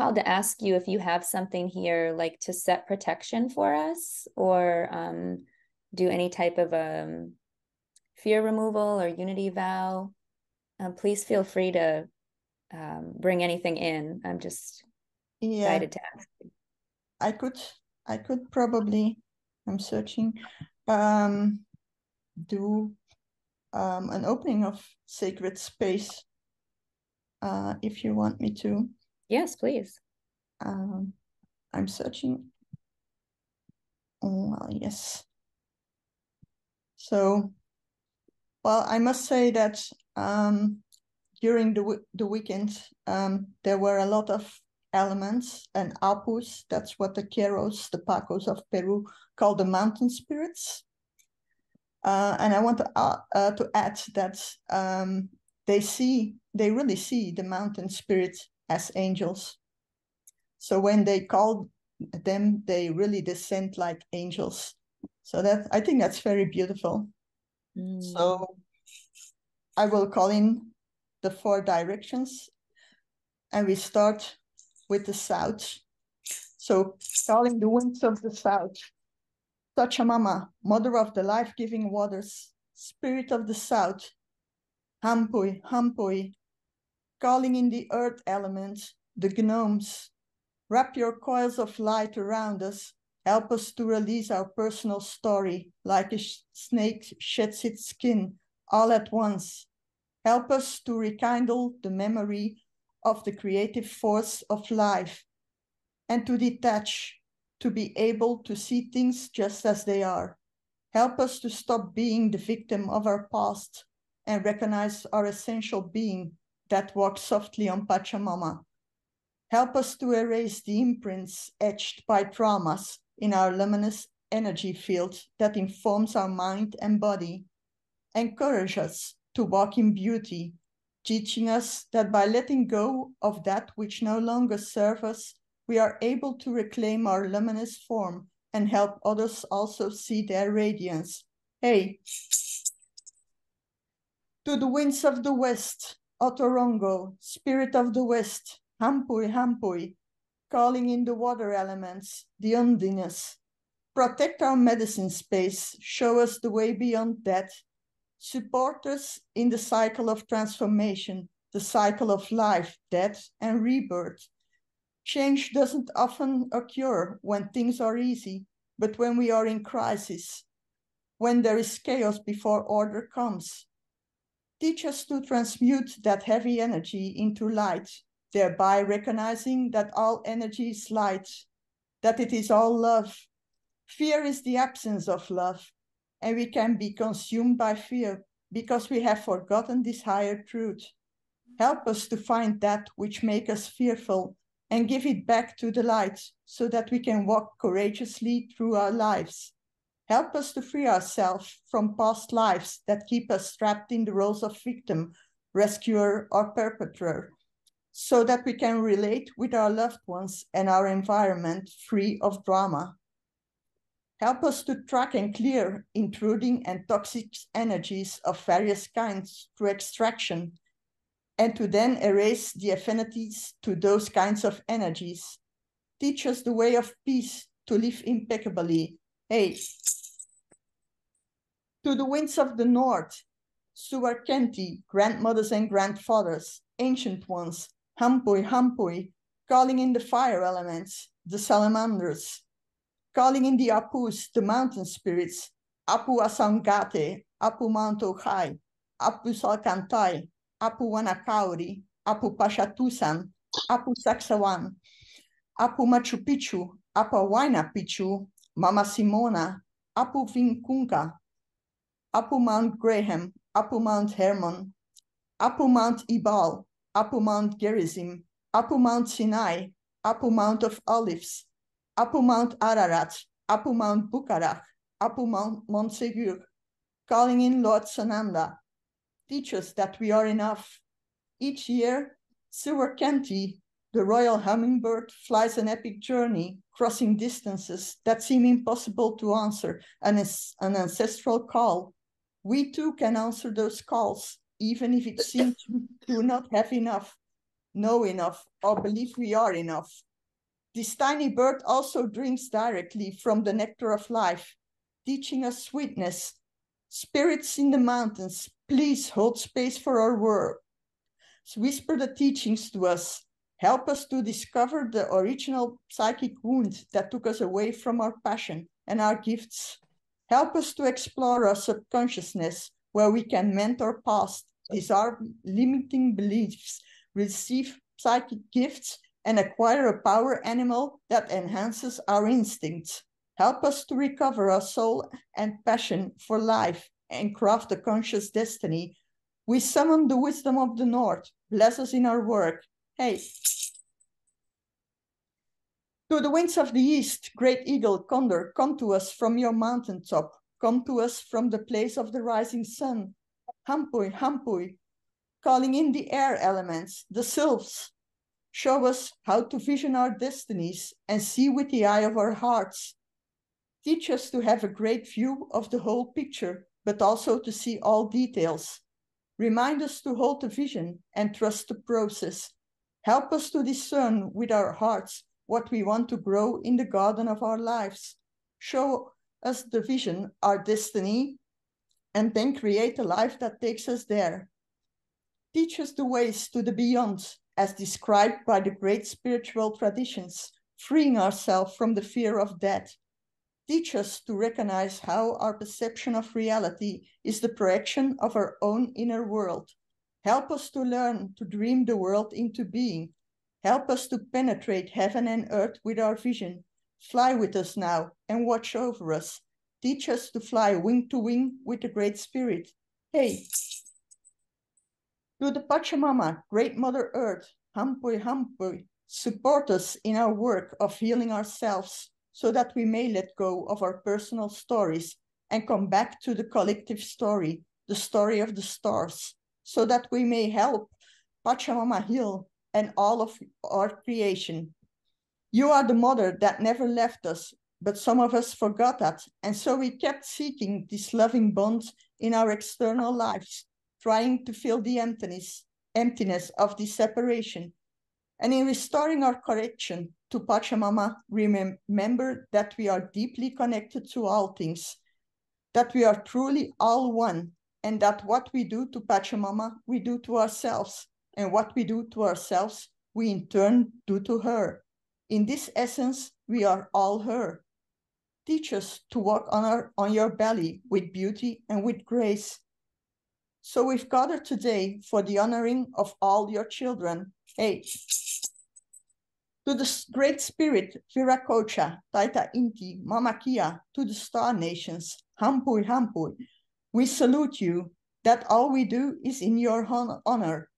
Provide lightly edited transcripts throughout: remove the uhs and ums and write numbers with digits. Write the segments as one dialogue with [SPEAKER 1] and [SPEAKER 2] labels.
[SPEAKER 1] called to ask you if you have something here like to set protection for us or do any type of fear removal or unity vow. Please feel free to bring anything in. I'm just guided to ask you.
[SPEAKER 2] I could probably, I'm searching, do an opening of sacred space if you want me to.
[SPEAKER 1] Yes, please.
[SPEAKER 2] I'm searching. Oh, well, yes. So, well, I must say that during the weekend, there were a lot of elements and apus. That's what the Queros, the Pacos of Peru, call the mountain spirits. And I want to add that they really see the mountain spirits as angels. So when they call them, they really descend like angels. So I think that's very beautiful. So I will call in the 4 directions, and we start with the south. So calling the winds of the south. Pachamama, mother of the life-giving waters, spirit of the south. Hampui, Hampui, calling in the earth element, the gnomes. Wrap your coils of light around us. Help us to release our personal story like a snake sheds its skin all at once. Help us to rekindle the memory of the creative force of life and to detach, to be able to see things just as they are. Help us to stop being the victim of our past and recognize our essential being that walks softly on Pachamama. Help us to erase the imprints etched by traumas in our luminous energy field that informs our mind and body. Encourage us to walk in beauty, teaching us that by letting go of that which no longer serves us, we are able to reclaim our luminous form and help others also see their radiance. Hey, to the winds of the west, Otorongo, spirit of the west, Hampui, Hampui, calling in the water elements, the undiness. Protect our medicine space, show us the way beyond death. Support us in the cycle of transformation, the cycle of life, death, and rebirth. Change doesn't often occur when things are easy, but when we are in crisis, when there is chaos before order comes. Teach us to transmute that heavy energy into light, thereby recognizing that all energy is light, that it is all love. Fear is the absence of love, and we can be consumed by fear because we have forgotten this higher truth. Help us to find that which makes us fearful and give it back to the light so that we can walk courageously through our lives. Help us to free ourselves from past lives that keep us trapped in the roles of victim, rescuer, or perpetrator, so that we can relate with our loved ones and our environment free of drama. Help us to track and clear intruding and toxic energies of various kinds through extraction, and to then erase the affinities to those kinds of energies. Teach us the way of peace to live impeccably. Hey, to the winds of the north, Suarkenti, grandmothers and grandfathers, ancient ones, Hampui, Hampui, calling in the fire elements, the salamanders, calling in the Apus, the mountain spirits, Apu Asangate, Apu Mount Ojai, Apu Salkantai, Apu Wanakauri, Apu Pachatusan, Apu Saxawan, Apu Machu Picchu, Apu Huayna Picchu, Mama Simona, Apu Vincunca, Apu Mount Graham, Apu Mount Hermon, Apu Mount Ibal, Apu Mount Gerizim, Apu Mount Sinai, Apu Mount of Olives, Apu Mount Ararat, Apu Mount Bukarach, Apu Mount Montsegur, calling in Lord Sananda. Teach us that we are enough. Each year, Suarkenti, the royal hummingbird, flies an epic journey, crossing distances that seem impossible to answer, an ancestral call. We too can answer those calls, even if it seems we do not have enough. know enough or believe we are enough. This tiny bird also drinks directly from the nectar of life, teaching us sweetness. Spirits in the mountains, please hold space for our world. Whisper the teachings to us. Help us to discover the original psychic wound that took us away from our passion and our gifts. Help us to explore our subconsciousness, where we can mend our past, disarm limiting beliefs, receive psychic gifts, and acquire a power animal that enhances our instincts. Help us to recover our soul and passion for life and craft a conscious destiny. We summon the wisdom of the North. Bless us in our work. Hey. To the winds of the East, great eagle, condor, come to us from your mountaintop. Come to us from the place of the rising sun. Hampui, hampui, calling in the air elements, the sylphs. Show us how to vision our destinies and see with the eye of our hearts. Teach us to have a great view of the whole picture, but also to see all details. Remind us to hold the vision and trust the process. Help us to discern with our hearts what we want to grow in the garden of our lives. Show us the vision, our destiny, and then create a life that takes us there. Teach us the ways to the beyond, as described by the great spiritual traditions, freeing ourselves from the fear of death. Teach us to recognize how our perception of reality is the projection of our own inner world. Help us to learn to dream the world into being. Help us to penetrate heaven and earth with our vision. Fly with us now and watch over us. Teach us to fly wing to wing with the Great Spirit. Hey. To the Pachamama, Great Mother Earth, Hampui Hampui, support us in our work of healing ourselves, so that we may let go of our personal stories and come back to the collective story, the story of the stars, so that we may help Pachamama heal and all of our creation. You are the mother that never left us, but some of us forgot that, and so we kept seeking this loving bond in our external lives, trying to fill the emptiness of this separation. And in restoring our connection to Pachamama, remember that we are deeply connected to all things, that we are truly all one, and that what we do to Pachamama, we do to ourselves, and what we do to ourselves, we in turn do to her. In this essence, we are all her. Teach us to walk on your belly with beauty and with grace. So we've gathered today for the honoring of all your children. Hey. To the Great Spirit, Viracocha, Taita Inti, Mama Kia, to the star nations, Hampui Hampui, we salute you that all we do is in your honor.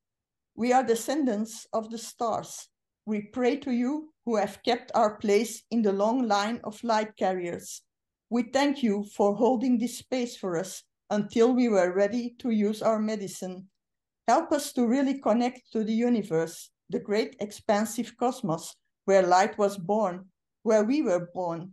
[SPEAKER 2] We are descendants of the stars. We pray to you who have kept our place in the long line of light carriers. We thank you for holding this space for us until we were ready to use our medicine. Help us to really connect to the universe, the great expansive cosmos, where light was born, where we were born.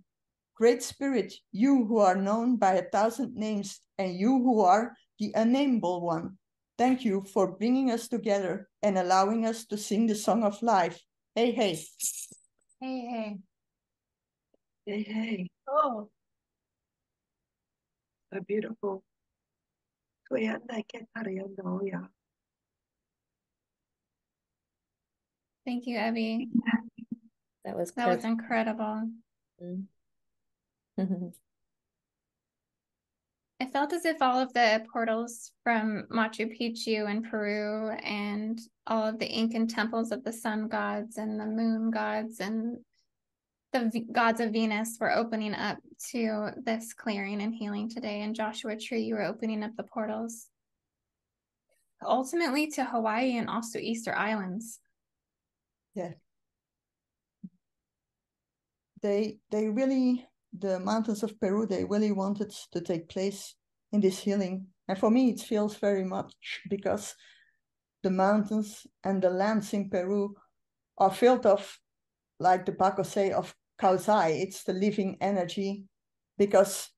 [SPEAKER 2] Great Spirit, you who are known by 1,000 names, and you who are the unnameable one, thank you for bringing us together and allowing us to sing the song of life. Hey, hey.
[SPEAKER 3] Hey, hey.
[SPEAKER 4] Hey, hey.
[SPEAKER 3] Oh,
[SPEAKER 4] So beautiful. Kuyanda ketariando ya.
[SPEAKER 3] thank you, Evie.
[SPEAKER 1] That was
[SPEAKER 3] That was
[SPEAKER 1] perfect.
[SPEAKER 3] incredible. I felt as if all of the portals from Machu Picchu and Peru and all of the Incan temples of the sun gods and the moon gods and the gods of Venus were opening up to this clearing and healing today. And Joshua Tree, you were opening up the portals ultimately to Hawaii and also Easter Islands.
[SPEAKER 2] Yeah. They really, the mountains of Peru, they really wanted to take place in this healing. And for me, it feels very much because the mountains and the lands in Peru are filled of, like the Paco say, of Kausai. It's the living energy, because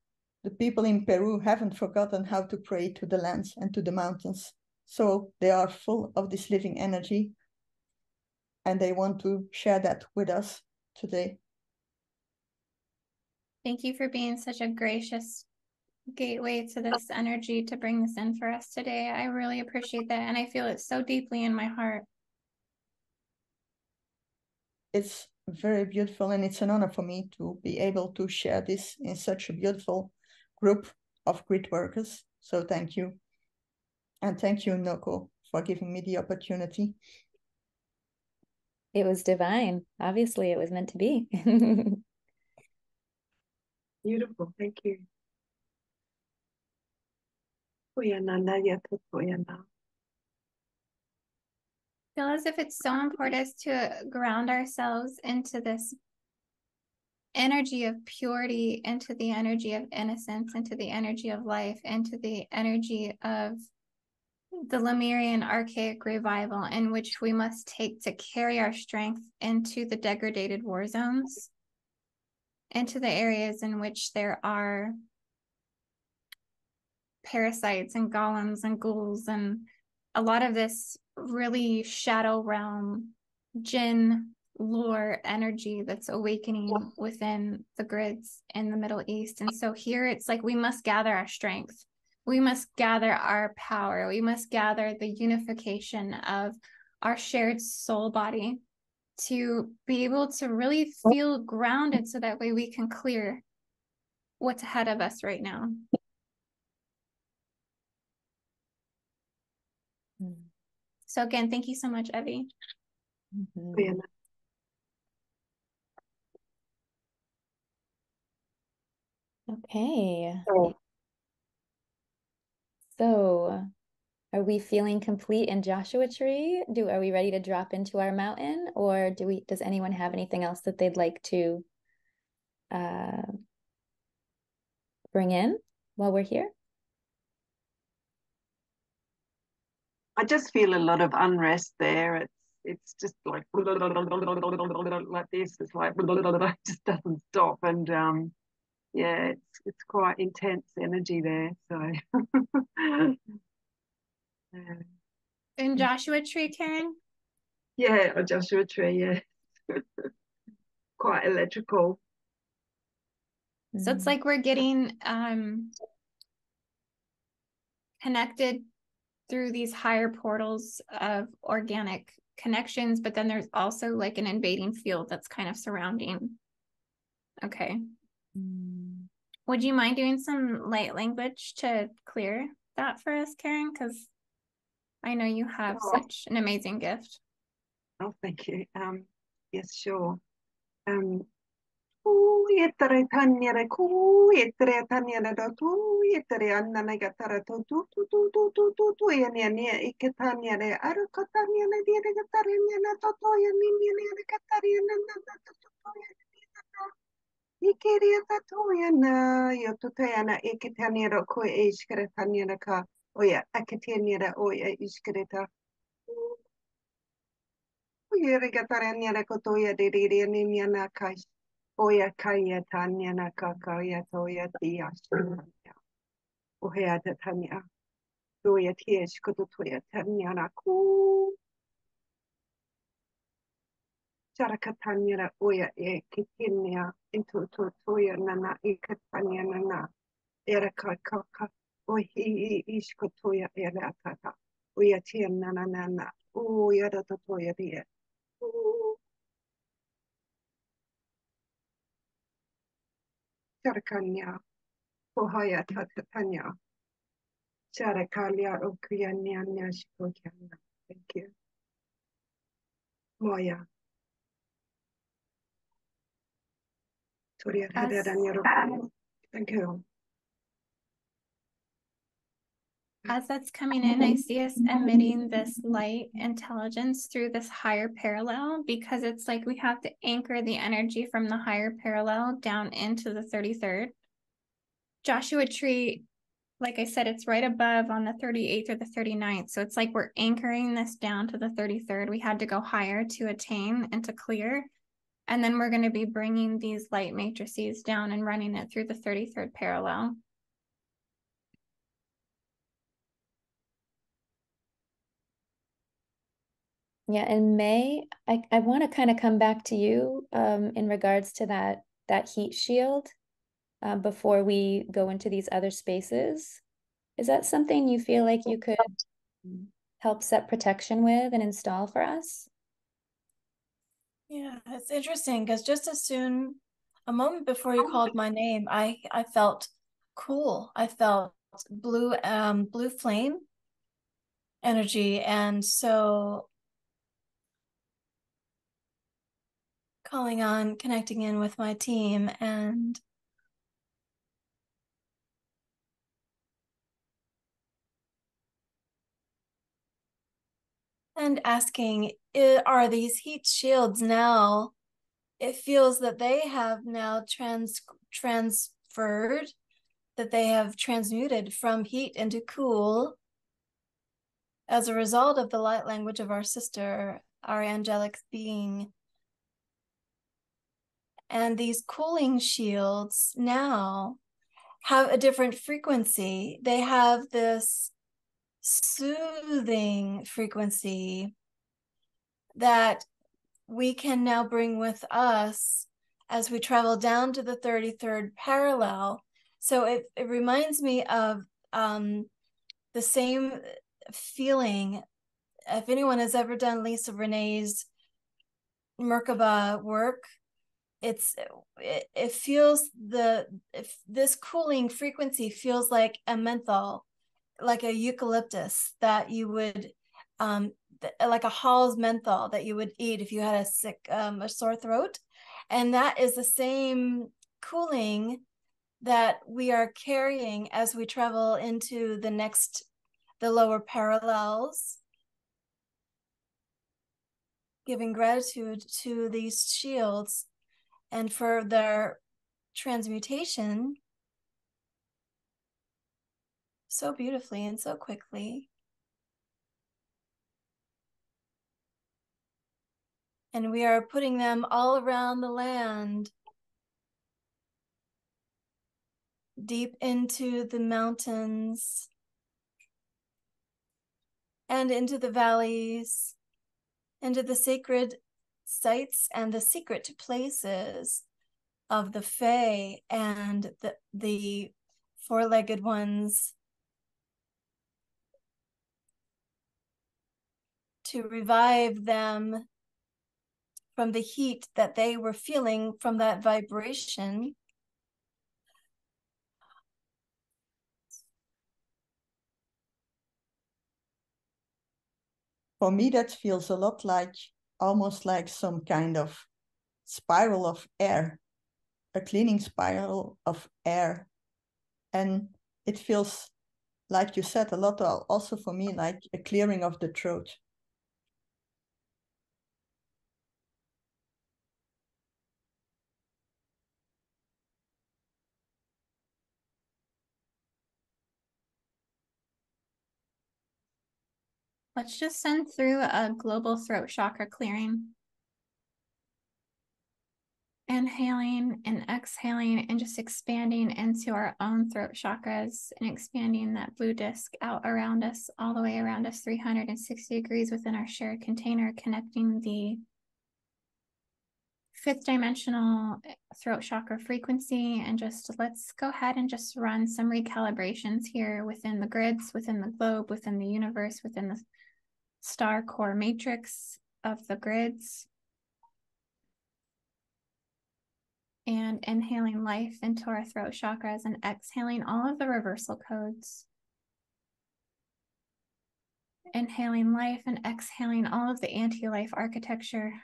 [SPEAKER 2] the people in Peru haven't forgotten how to pray to the lands and to the mountains. So they are full of this living energy. and they want to share that with us today.
[SPEAKER 3] Thank you for being such a gracious gateway to this energy to bring this in for us today. I really appreciate that, and I feel it so deeply in my heart.
[SPEAKER 2] It's very beautiful, and it's an honor for me to be able to share this in such a beautiful group of grid workers. So thank you. And thank you, Noko, for giving me the opportunity.
[SPEAKER 1] It was divine. Obviously, it was meant to be.
[SPEAKER 4] Beautiful. Thank you.
[SPEAKER 3] Feel as if it's so important to ground ourselves into this energy of purity, into the energy of innocence, into the energy of life, into the energy of the Lemurian archaic revival, in which we must take to carry our strength into the degraded war zones, into the areas in which there are parasites and golems and ghouls and a lot of this really shadow realm jinn lore energy that's awakening within the grids in the Middle East. And so here it's like we must gather our strength. We must gather our power. We must gather the unification of our shared soul body to be able to really feel grounded so that way we can clear what's ahead of us right now. So again, thank you so much, Evie.
[SPEAKER 1] Mhm. Okay. So are we feeling complete in Joshua Tree? Are we ready to drop into our mountain, or does anyone have anything else that they'd like to bring in while we're here?
[SPEAKER 4] I just feel a lot of unrest there. It's just like this. It's like it just doesn't stop, and yeah, it's quite intense energy there. So
[SPEAKER 3] In Joshua Tree, Karen?
[SPEAKER 4] yeah, a Joshua Tree. Yeah, quite electrical.
[SPEAKER 3] So it's like we're getting connected through these higher portals of organic connections, but then there's also like an invading field that's kind of surrounding. Okay. Would you mind doing some light language to clear that for us, Karen? Because I know you have such an amazing gift.
[SPEAKER 4] Oh, thank you. Yes, sure. Oya, akiteniera oya iskreta. Oya kotoya de niana kai. Oya kaya tanya na kakaya toya tias. Oya tanya. Toya tias kotoya tanya na ku. Charakatanya oya e kitinia into toya nana ikatanya nana. Era kaka. Ohi iskotoya era kaka. Oya tiana nana. Oya toya dia. Charakanya. Ohaya tatanya. Charakalia Okuyanya Shikokyana. Thank you. Moya. Thank you.
[SPEAKER 3] As that's coming in, I see us emitting this light intelligence through this higher parallel, because it's like we have to anchor the energy from the higher parallel down into the 33rd. Joshua Tree, like I said, it's right above on the 38th or the 39th. So it's like we're anchoring this down to the 33rd. We had to go higher to attain and to clear. And then we're going to be bringing these light matrices down and running it through the 33rd parallel.
[SPEAKER 1] Yeah, and May, I want to kind of come back to you in regards to that heat shield before we go into these other spaces. Is that something you feel like you could help set protection with and install for us?
[SPEAKER 5] Yeah, it's interesting because just as soon, a moment before you called my name, I felt cool. I felt blue flame energy, and so calling on, connecting in with my team and asking, are these heat shields now, it feels that they have now transferred, that they have transmuted from heat into cool as a result of the light language of our sister, our angelic being. And these cooling shields now have a different frequency. They have this soothing frequency that we can now bring with us as we travel down to the 33rd parallel. So it reminds me of the same feeling. If anyone has ever done Lisa Renee's Merkaba work, it feels this cooling frequency feels like a menthol, like a eucalyptus that you would like a Hall's menthol that you would eat if you had a sore throat. And that is the same cooling that we are carrying as we travel into the lower parallels, giving gratitude to these shields and for their transmutation so beautifully and so quickly. And we are putting them all around the land, deep into the mountains and into the valleys, into the sacred sites and the secret places of the Fae and the four-legged ones, to revive them from the heat that they were feeling from that vibration.
[SPEAKER 2] For me, that feels a lot like, almost like some kind of spiral of air, a cleaning spiral of air. And it feels, like you said, a lot also for me like a clearing of the throat.
[SPEAKER 3] Let's just send through a global throat chakra clearing. Inhaling and exhaling and just expanding into our own throat chakras and expanding that blue disc out around us, all the way around us, 360 degrees within our shared container, connecting the fifth dimensional throat chakra frequency. And just let's go ahead and just run some recalibrations here within the grids, within the globe, within the universe, within the star core matrix of the grids. And inhaling life into our throat chakras and exhaling all of the reversal codes. Inhaling life and exhaling all of the anti-life architecture.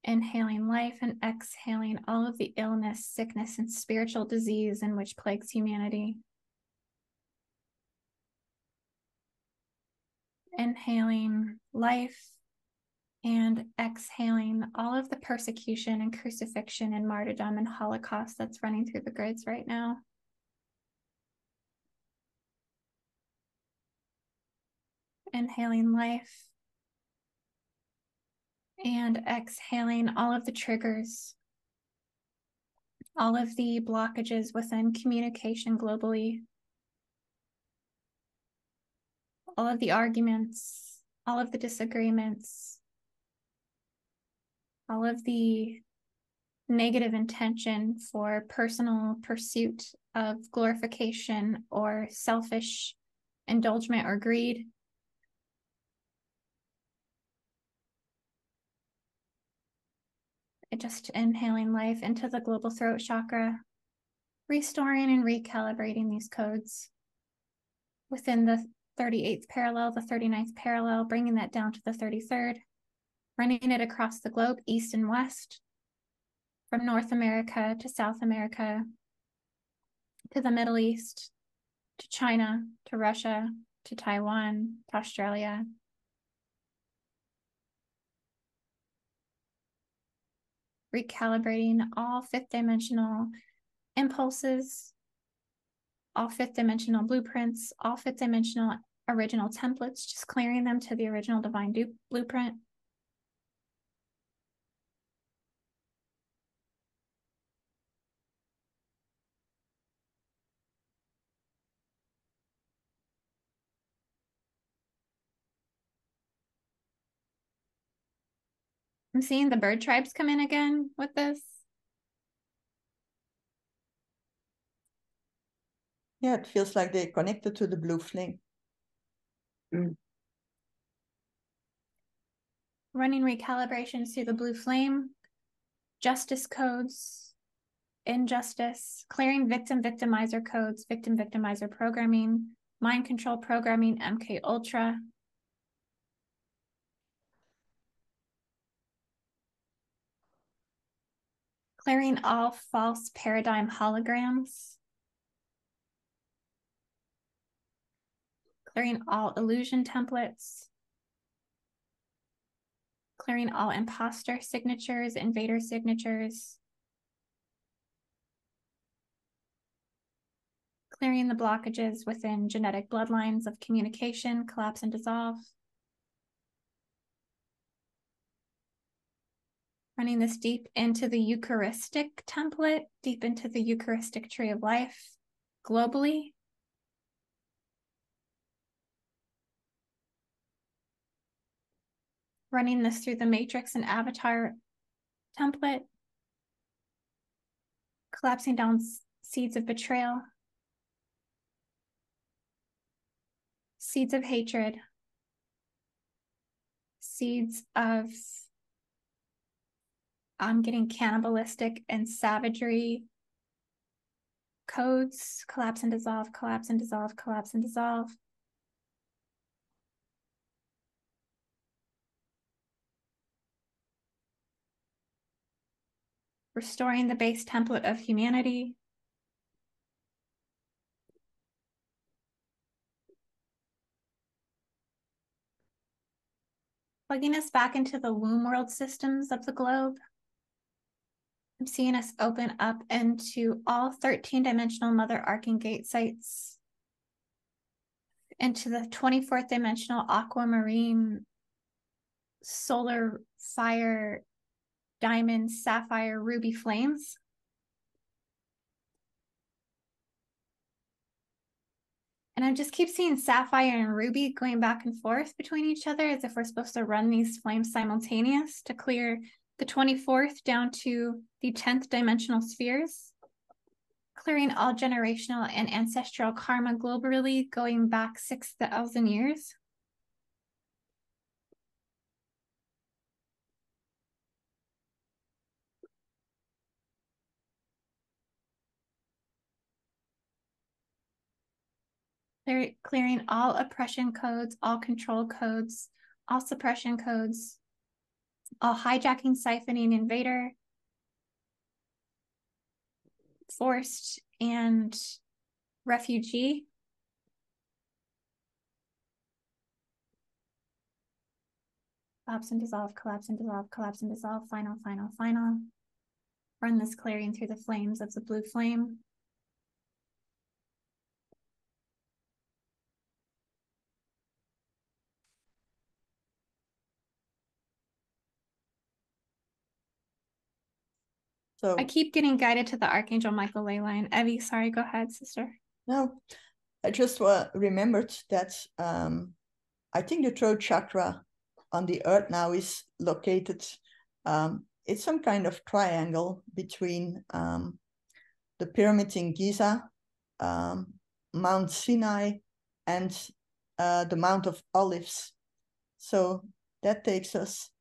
[SPEAKER 3] Inhaling life and exhaling all of the illness, sickness, and spiritual disease in which plagues humanity. Inhaling life and exhaling all of the persecution and crucifixion and martyrdom and Holocaust that's running through the grids right now. Inhaling life and exhaling all of the triggers, all of the blockages within communication globally, all of the arguments, all of the disagreements, all of the negative intention for personal pursuit of glorification or selfish indulgence or greed. Just inhaling life into the global throat chakra, restoring and recalibrating these codes within the 38th parallel, the 39th parallel, bringing that down to the 33rd, running it across the globe, east and west, from North America to South America, to the Middle East, to China, to Russia, to Taiwan, to Australia. Recalibrating all fifth dimensional impulses, all fifth dimensional blueprints, all fifth dimensional original templates, just clearing them to the original divine blueprint. I'm seeing the bird tribes come in again with this.
[SPEAKER 2] Yeah, it feels like they're connected to the blue flame.
[SPEAKER 3] Running recalibrations through the blue flame, justice codes, injustice, clearing victim-victimizer codes, victim-victimizer programming, mind control programming, MK Ultra. Clearing all false paradigm holograms. Clearing all illusion templates. Clearing all imposter signatures, invader signatures. Clearing the blockages within genetic bloodlines of communication, collapse and dissolve. Running this deep into the Eucharistic template, deep into the Eucharistic tree of life, globally. Running this through the matrix and avatar template. Collapsing down seeds of betrayal. Seeds of hatred. Seeds of getting cannibalistic and savagery codes. Collapse and dissolve, collapse and dissolve, collapse and dissolve. Restoring the base template of humanity. Plugging us back into the womb world systems of the globe. I'm seeing us open up into all 13-dimensional Mother Archangate sites, into the 24th dimensional aquamarine, solar, fire, diamond, sapphire, ruby flames. And I just keep seeing sapphire and ruby going back and forth between each other as if we're supposed to run these flames simultaneous to clear the 24th down to the 10th dimensional spheres, clearing all generational and ancestral karma globally going back 6,000 years. Clearing all oppression codes, all control codes, all suppression codes, all hijacking, siphoning, invader, forced, and refugee. Collapse and dissolve, collapse and dissolve, collapse and dissolve, final, final, final. Run this clearing through the flames of the blue flame.
[SPEAKER 2] So
[SPEAKER 3] I keep getting guided to the Archangel Michael ley line. Evie, sorry, go ahead, sister.
[SPEAKER 2] no, I just remembered that I I think the throat chakra on the earth now is located, it's some kind of triangle between the pyramid in Giza, Mount Sinai, and the Mount of Olives. So that takes us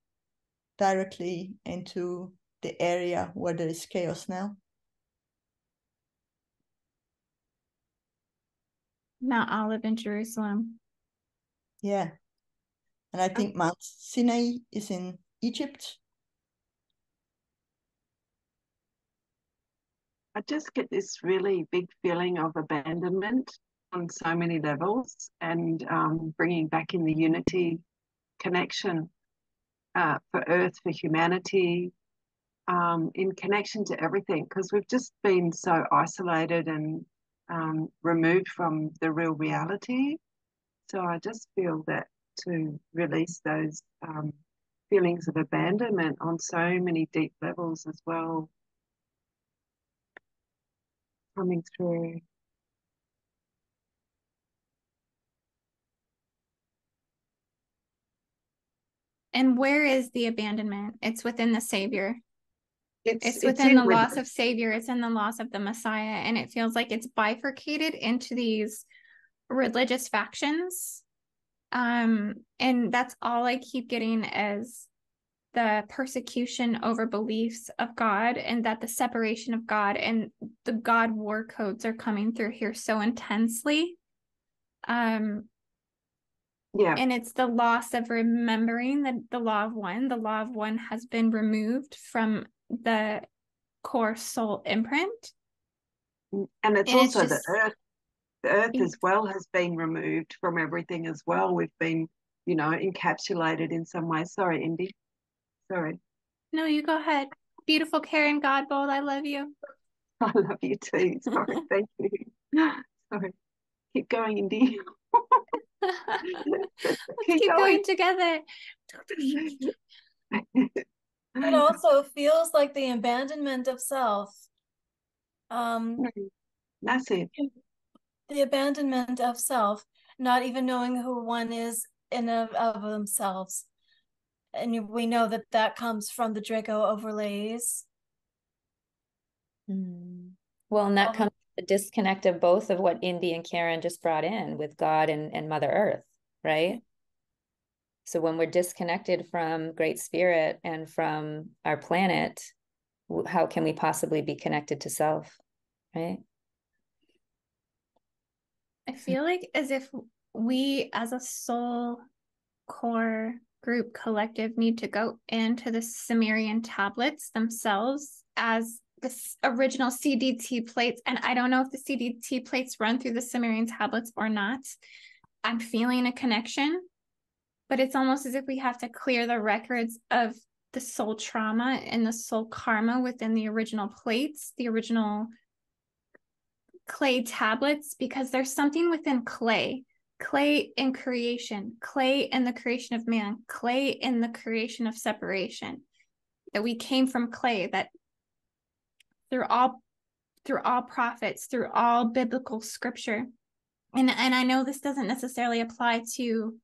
[SPEAKER 2] directly into the area where there is chaos now.
[SPEAKER 3] Mount Olive in Jerusalem.
[SPEAKER 2] Yeah. And I think Mount Sinai is in Egypt.
[SPEAKER 4] I just get this really big feeling of abandonment on so many levels, and bringing back in the unity connection for Earth, for humanity, in connection to everything, because we've just been so isolated and removed from the real reality. So I just feel that to release those feelings of abandonment on so many deep levels as well, coming through.
[SPEAKER 3] And where is the abandonment? It's within the Savior. It's within
[SPEAKER 4] in
[SPEAKER 3] the loss of Savior. It's in the loss of the Messiah. And it feels like it's bifurcated into these religious factions. And that's all I keep getting as the persecution over beliefs of God, and that the separation of God and the God war codes are coming through here so intensely.
[SPEAKER 4] Yeah.
[SPEAKER 3] And it's the loss of remembering that the law of one has been removed from the core soul imprint.
[SPEAKER 4] And it's also
[SPEAKER 3] just,
[SPEAKER 4] the earth as well has been removed from everything as well. We've been, encapsulated in some way. Sorry, Indy. Sorry.
[SPEAKER 3] No, you go ahead. Beautiful Karen Godbold, I love you.
[SPEAKER 4] I love you too. Sorry, thank you. Sorry. Keep going, Indy.
[SPEAKER 3] Let's keep going together.
[SPEAKER 5] It also feels like the abandonment of self.
[SPEAKER 4] Massive.
[SPEAKER 5] The abandonment of self, not even knowing who one is in of themselves. And we know that that comes from the Draco overlays.
[SPEAKER 1] Well, and that comes the disconnect of both of what Indy and Karen just brought in with God and Mother Earth, right? So when we're disconnected from Great Spirit and from our planet, how can we possibly be connected to self, right?
[SPEAKER 3] I feel like as if we as a soul core group collective need to go into the Sumerian tablets themselves as the original CDT plates. And I don't know if the CDT plates run through the Sumerian tablets or not. I'm feeling a connection, but it's almost as if we have to clear the records of the soul trauma and the soul karma within the original plates, the original clay tablets, because there's something within clay in creation, clay in the creation of man, clay in the creation of separation, that we came from clay, that through all prophets, through all biblical scripture. And I know this doesn't necessarily apply to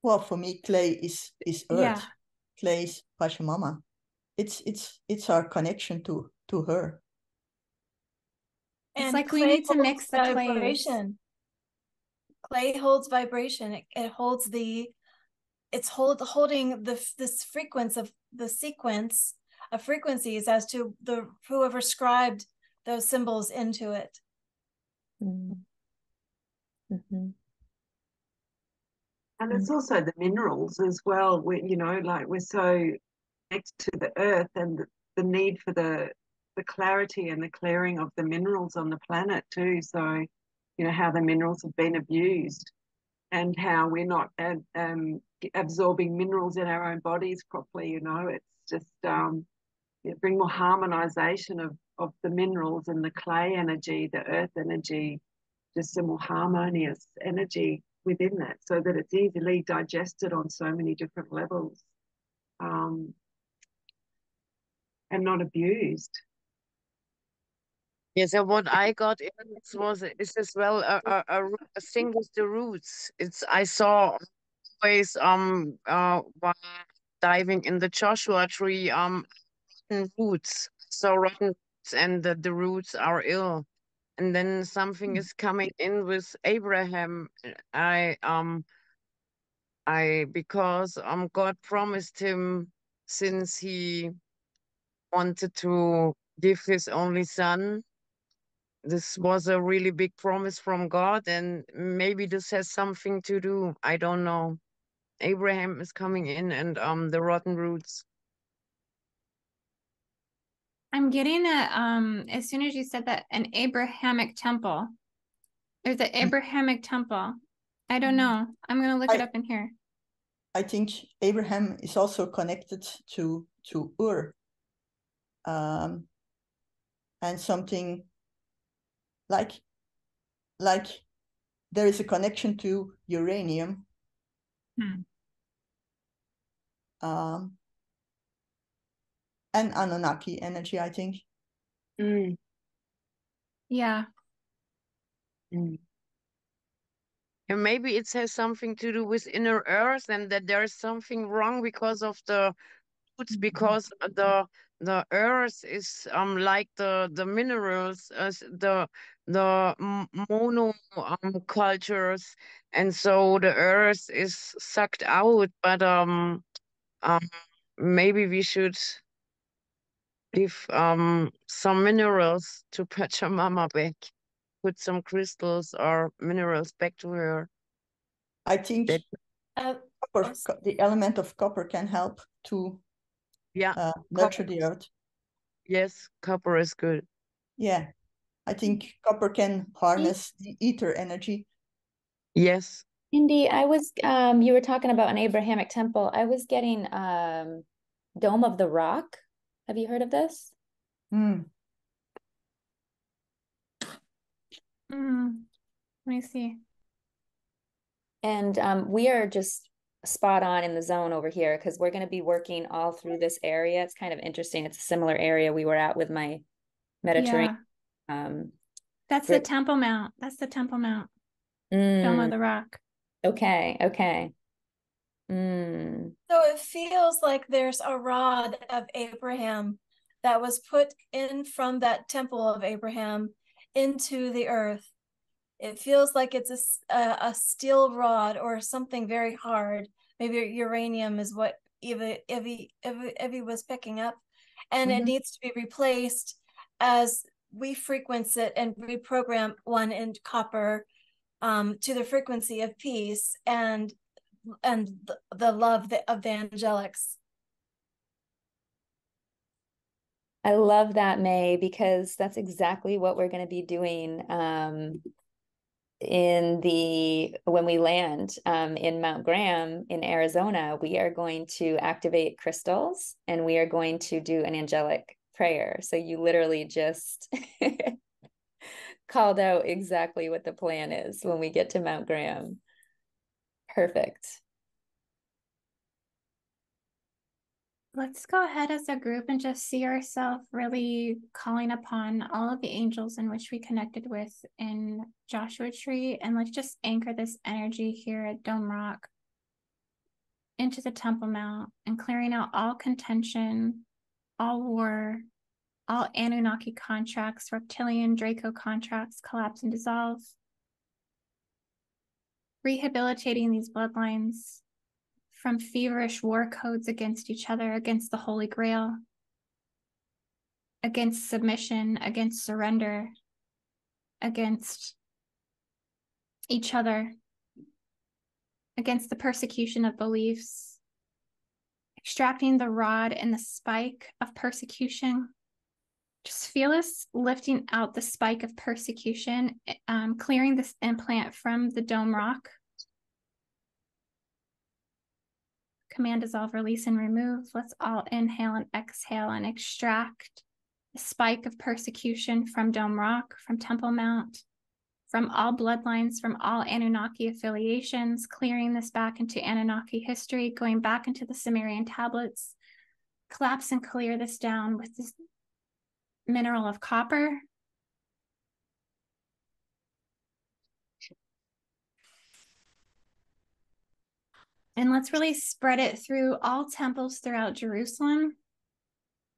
[SPEAKER 2] Well, for me, clay is earth.
[SPEAKER 3] Yeah.
[SPEAKER 2] Clay is Pachamama. It's our connection to her.
[SPEAKER 3] It's
[SPEAKER 5] And
[SPEAKER 3] like we need to mix the
[SPEAKER 5] vibration. Clay holds vibration. It holds holding this frequency of the sequence of frequencies as to whoever scribed those symbols into it.
[SPEAKER 1] Mm-hmm.
[SPEAKER 4] And it's also the minerals as well. We're so next to the earth, and the need for the clarity and the clearing of the minerals on the planet too. So, how the minerals have been abused, and how we're not absorbing minerals in our own bodies properly. It's just bring more harmonization of the minerals and the clay energy, the earth energy, just a more harmonious energy within that, so that it's easily digested on so many different levels, and not abused.
[SPEAKER 6] Yes, and what I got in is as well a thing with the roots. It's I saw always while diving in the Joshua tree rotten roots. So rotten roots, and the roots are ill. And then something is coming in with Abraham. I because God promised him, since he wanted to give his only son. This was a really big promise from God, and maybe this has something to do. I don't know. Abraham is coming in, and the rotten roots.
[SPEAKER 3] I'm getting as soon as you said that, an Abrahamic temple. There's an Abrahamic temple. I don't know. I'm gonna look it up in here.
[SPEAKER 2] I think Abraham is also connected to Ur, and something like there is a connection to uranium. And Anunnaki energy, I think.
[SPEAKER 3] Yeah.
[SPEAKER 6] And maybe it has something to do with inner earth, and that there is something wrong because of the roots, because the earth is like the minerals, the mono cultures, and so the earth is sucked out. But maybe we should give some minerals to Pachamama back, put some crystals or minerals back to her.
[SPEAKER 2] I think copper, the element of copper can help to nurture the earth.
[SPEAKER 6] Yes, copper is good.
[SPEAKER 2] Yeah, I think copper can harness the ether energy.
[SPEAKER 6] Yes.
[SPEAKER 1] Indy, I was you were talking about an Abrahamic temple. I was getting Dome of the Rock. Have you heard of this?
[SPEAKER 3] Let me see.
[SPEAKER 1] And we are just spot on in the zone over here, because we're going to be working all through this area. It's kind of interesting. It's a similar area we were at with my Mediterranean.
[SPEAKER 3] Yeah. That's the Temple Mount. That's the Temple Mount. Dome of the Rock.
[SPEAKER 1] Okay.
[SPEAKER 5] So it feels like there's a rod of Abraham that was put in from that temple of Abraham into the earth. It feels like it's a steel rod or something very hard. Maybe uranium is what Evie was picking up, and it needs to be replaced as we frequency it and reprogram one in copper to the frequency of peace and the love of the angelics.
[SPEAKER 1] I love that, May, because that's exactly what we're going to be doing when we land in Mount Graham in Arizona. We are going to activate crystals, and we are going to do an angelic prayer. So you literally just called out exactly what the plan is when we get to Mount Graham. Perfect.
[SPEAKER 3] Let's go ahead as a group and just see ourselves really calling upon all of the angels in which we connected with in Joshua Tree. And let's just anchor this energy here at Dome Rock into the Temple Mount, and clearing out all contention, all war, all Anunnaki contracts, reptilian Draco contracts collapse and dissolve. Rehabilitating these bloodlines from feverish war codes against each other, against the Holy Grail, against submission, against surrender, against each other, against the persecution of beliefs, extracting the rod and the spike of persecution. Just feel us lifting out the spike of persecution, clearing this implant from the Dome Rock. Command, dissolve, release, and remove. Let's all inhale and exhale and extract the spike of persecution from Dome Rock, from Temple Mount, from all bloodlines, from all Anunnaki affiliations, clearing this back into Anunnaki history, going back into the Sumerian tablets. Collapse and clear this down with this mineral of copper, And let's really spread it through all temples throughout Jerusalem,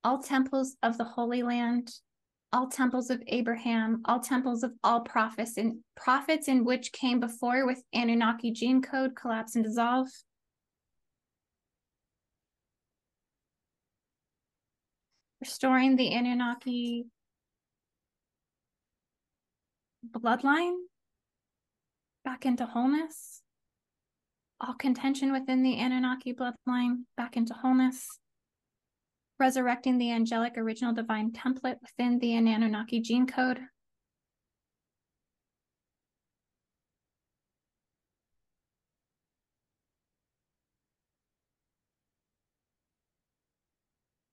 [SPEAKER 3] all temples of the Holy Land, all temples of Abraham, all temples of all prophets in which came before with Anunnaki gene code, collapse and dissolve. Restoring the Anunnaki bloodline back into wholeness. All contention within the Anunnaki bloodline back into wholeness. Resurrecting the angelic original divine template within the Anunnaki gene code.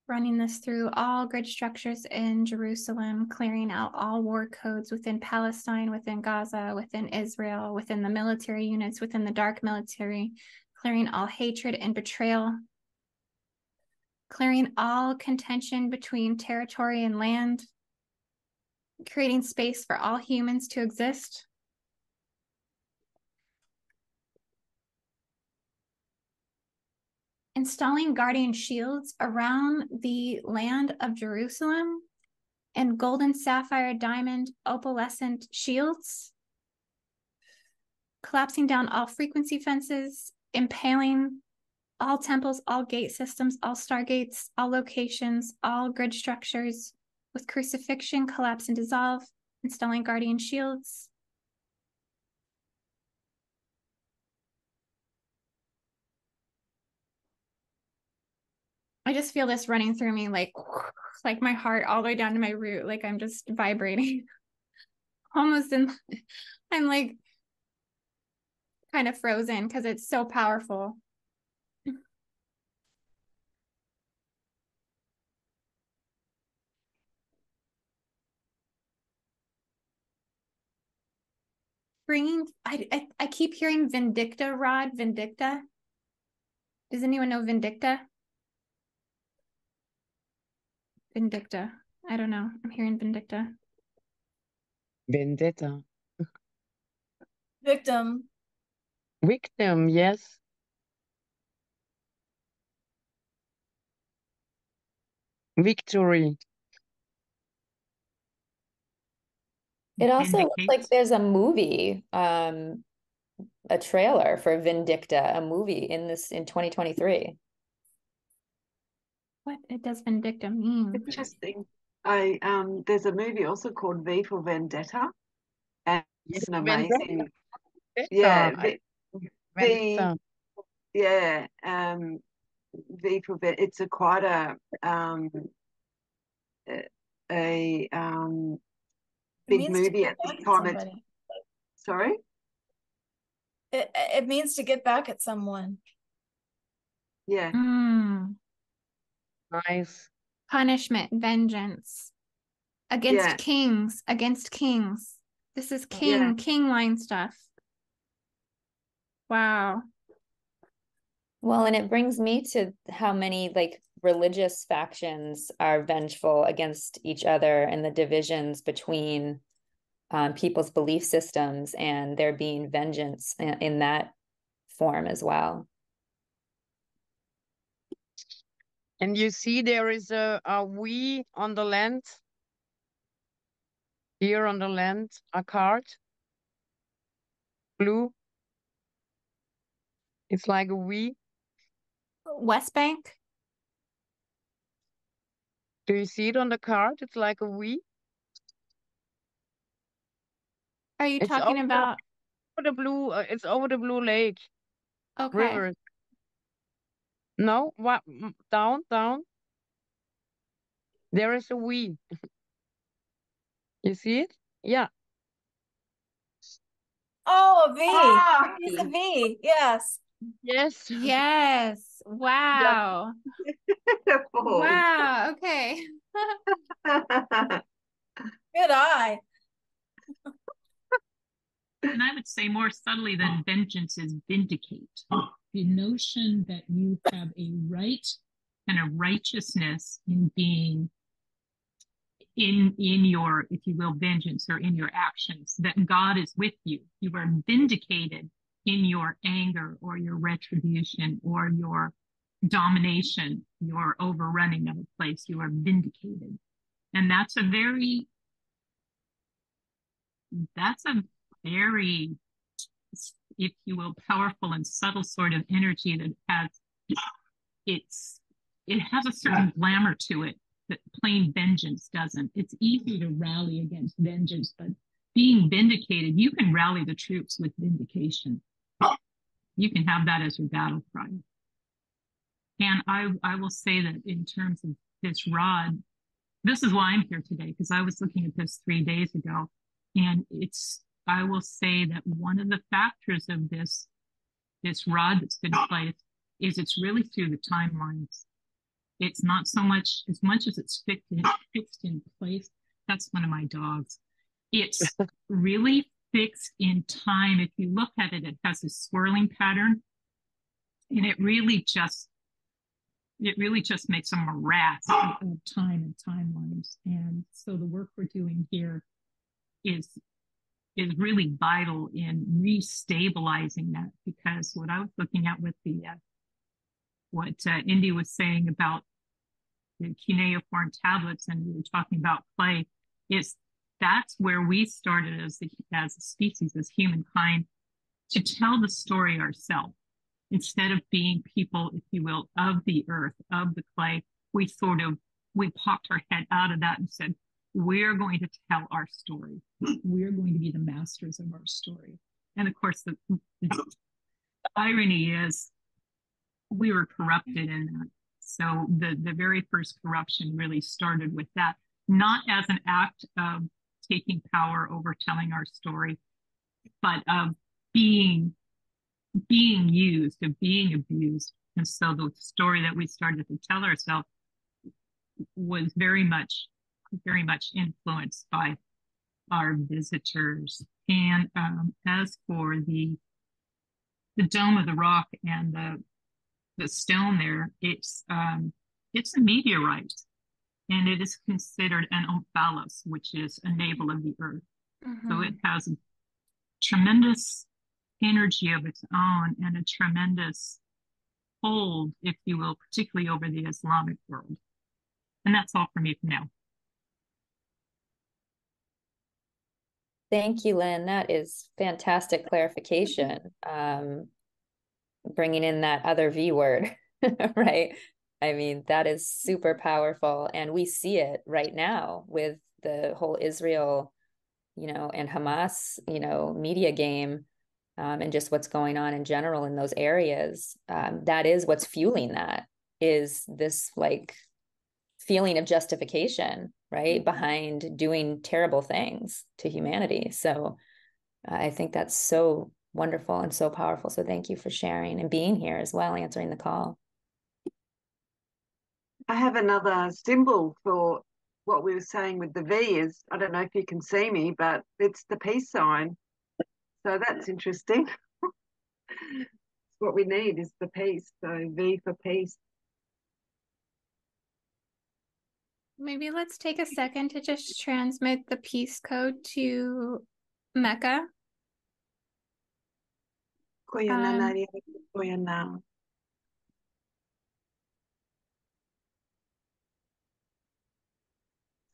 [SPEAKER 3] Running this through all grid structures in Jerusalem, clearing out all war codes within Palestine, within Gaza, within Israel, within the military units, within the dark military, clearing all hatred and betrayal, clearing all contention between territory and land, creating space for all humans to exist. Installing guardian shields around the land of Jerusalem and golden, sapphire, diamond, opalescent shields. Collapsing down all frequency fences, impaling all temples, all gate systems, all stargates, all locations, all grid structures with crucifixion, collapse and dissolve, installing guardian shields. I just feel this running through me like my heart all the way down to my root, like I'm just vibrating. Almost in, I'm like kind of frozen because it's so powerful. Bringing, I keep hearing Vindicta rod, Vindicta. Does anyone know Vindicta? Vindicta. I don't know. I'm hearing Vindicta.
[SPEAKER 6] Vendetta.
[SPEAKER 5] Victim.
[SPEAKER 6] Victim, yes. Victory.
[SPEAKER 1] It also looks like there's a movie, a trailer for Vindicta, a movie in 2023.
[SPEAKER 3] What does Vindicta mean?
[SPEAKER 4] Interesting. There's a movie also called V for Vendetta, and it's an amazing. Yeah,
[SPEAKER 6] Vendetta.
[SPEAKER 4] yeah, V for Vendetta. It's quite a big movie at this time. Sorry?
[SPEAKER 5] It means to get back at someone.
[SPEAKER 4] Yeah.
[SPEAKER 6] Nice.
[SPEAKER 3] Punishment, vengeance. Against kings, against kings. This is king line stuff. Wow.
[SPEAKER 1] Well, and it brings me to how many like religious factions are vengeful against each other and the divisions between people's belief systems, and there being vengeance in that form as well.
[SPEAKER 6] And you see there is a we on the land. Here on the land, a card. Blue. It's like a we.
[SPEAKER 3] West Bank.
[SPEAKER 6] Do you see it on the card? It's like a we.
[SPEAKER 3] Are you talking about
[SPEAKER 6] over the blue? It's over the blue lake.
[SPEAKER 3] Okay.
[SPEAKER 6] River. No, what? Down. There is a we. You see it? Yeah.
[SPEAKER 5] Oh, a V. It's a V. Yes.
[SPEAKER 6] Yes.
[SPEAKER 3] Yes. Wow. Wow. Okay.
[SPEAKER 5] Good eye.
[SPEAKER 7] And I would say more subtly than vengeance is vindicate. The notion that you have a right and a righteousness in being in your, if you will, vengeance, or in your actions, that God is with you. You are vindicated in your anger or your retribution or your domination, your overrunning of a place, you are vindicated. And that's a very, if you will, powerful and subtle sort of energy that it has a certain glamour to it that plain vengeance doesn't. It's easy to rally against vengeance, but being vindicated, you can rally the troops with vindication. You can have that as your battle cry. And I will say that in terms of this rod, this is why I'm here today, because I was looking at this 3 days ago. And I will say that one of the factors of this rod that's been placed is it's really through the timelines. It's not so much as it's fixed in place. That's one of my dogs. It's really fixed in time. If you look at it, it has a swirling pattern, and it really just makes a morass of time and timelines. And so the work we're doing here is really vital in restabilizing that, because what I was looking at with what Indy was saying about the cuneiform tablets, and we were talking about clay, that's where we started as a species, as humankind, to tell the story ourselves. Instead of being people, if you will, of the earth, of the clay, we popped our head out of that and said, we're going to tell our story. We're going to be the masters of our story. And of course, the irony is we were corrupted in that. So the very first corruption really started with that, not as an act of taking power over telling our story, but of being used, of being abused. And so the story that we started to tell ourselves was very much influenced by our visitors. And as for the dome of the rock and the stone there, it's a meteorite, and it is considered an omphalos, which is a navel of the earth. Mm-hmm. So it has a tremendous energy of its own and a tremendous hold, if you will, particularly over the Islamic world. And that's all for me for now.
[SPEAKER 1] Thank you, Lynn. That is fantastic clarification. Bringing in that other V word, right? I mean, that is super powerful. And we see it right now with the whole Israel, and Hamas, media game, and just what's going on in general in those areas. That is what's fueling that, is this like feeling of justification, right, behind doing terrible things to humanity. So I think that's so wonderful and so powerful. So thank you for sharing and being here as well, answering the call.
[SPEAKER 4] I have another symbol for what we were saying with the V. Is, I don't know if you can see me, but it's the peace sign. So that's interesting. What we need is the peace. So V for peace.
[SPEAKER 3] Maybe let's take a second to just transmit the peace code to Mecca.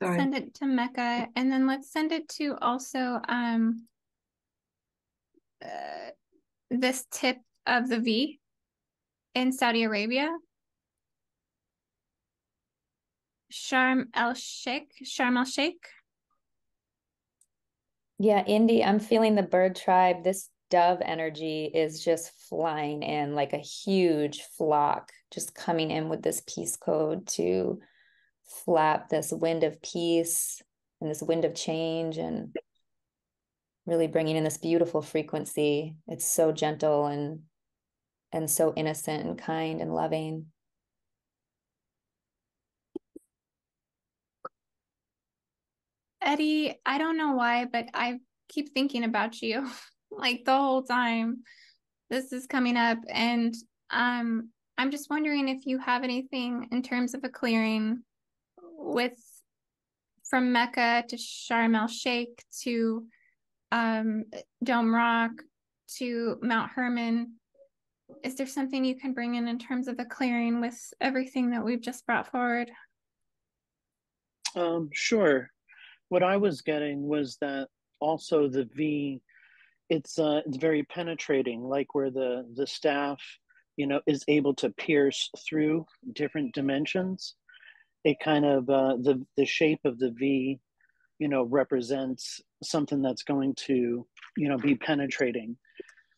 [SPEAKER 3] Send it to Mecca, and then let's send it to also this tip of the V in Saudi Arabia. Sharm el Sheikh.
[SPEAKER 1] Yeah, Indy, I'm feeling the bird tribe. This dove energy is just flying in like a huge flock, just coming in with this peace code to flap this wind of peace and this wind of change, and really bringing in this beautiful frequency. It's so gentle and so innocent and kind and loving.
[SPEAKER 3] Eddie, I don't know why, but I keep thinking about you like the whole time this is coming up. And I'm just wondering if you have anything in terms of a clearing from Mecca to Sharm el Sheikh to Dome Rock to Mount Hermon, is there something you can bring in terms of a clearing with everything that we've just brought forward?
[SPEAKER 8] Sure. What I was getting was that also the V, it's very penetrating, like where the staff, you know, is able to pierce through different dimensions. It kind of the shape of the V, you know, represents something that's going to, you know, be penetrating.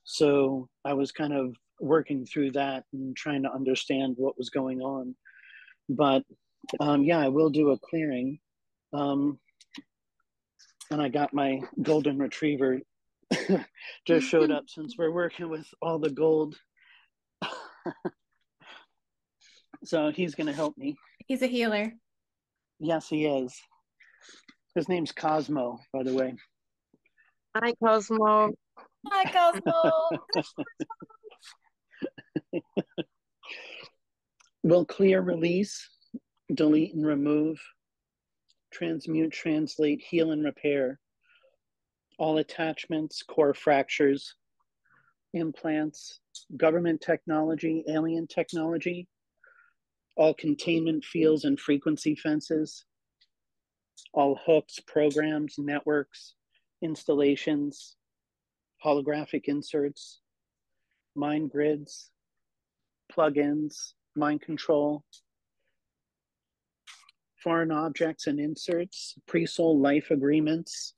[SPEAKER 8] So I was kind of working through that and trying to understand what was going on. But yeah, I will do a clearing. And I got my golden retriever just showed up since we're working with all the gold. So he's going to help me.
[SPEAKER 3] He's a healer.
[SPEAKER 8] Yes, he is. His name's Cosmo, by the way.
[SPEAKER 6] Hi, Cosmo.
[SPEAKER 5] Hi, Cosmo.
[SPEAKER 8] We'll clear, release, delete, and remove, transmute, translate, heal, and repair all attachments, core fractures, implants, government technology, alien technology, all containment fields and frequency fences, all hooks, programs, networks, installations, holographic inserts, mind grids, plugins, mind control, foreign objects and inserts, pre-soul life agreements,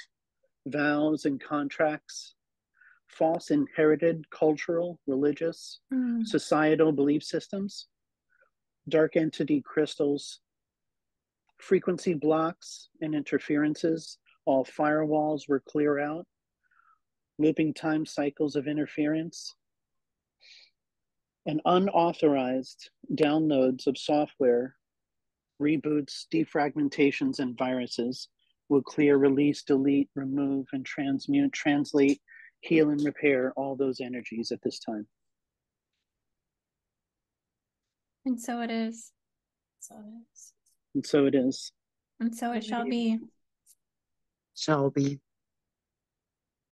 [SPEAKER 8] vows and contracts, false inherited cultural, religious, societal belief systems, dark entity crystals, frequency blocks and interferences, all firewalls were clear out, looping time cycles of interference, and unauthorized downloads of software, reboots, defragmentations, and viruses will clear, release, delete, remove, and transmute, translate, heal, and repair all those energies at this time.
[SPEAKER 3] And so it is.
[SPEAKER 5] So it is.
[SPEAKER 8] And so it is.
[SPEAKER 3] And so it shall be.
[SPEAKER 6] Shall be.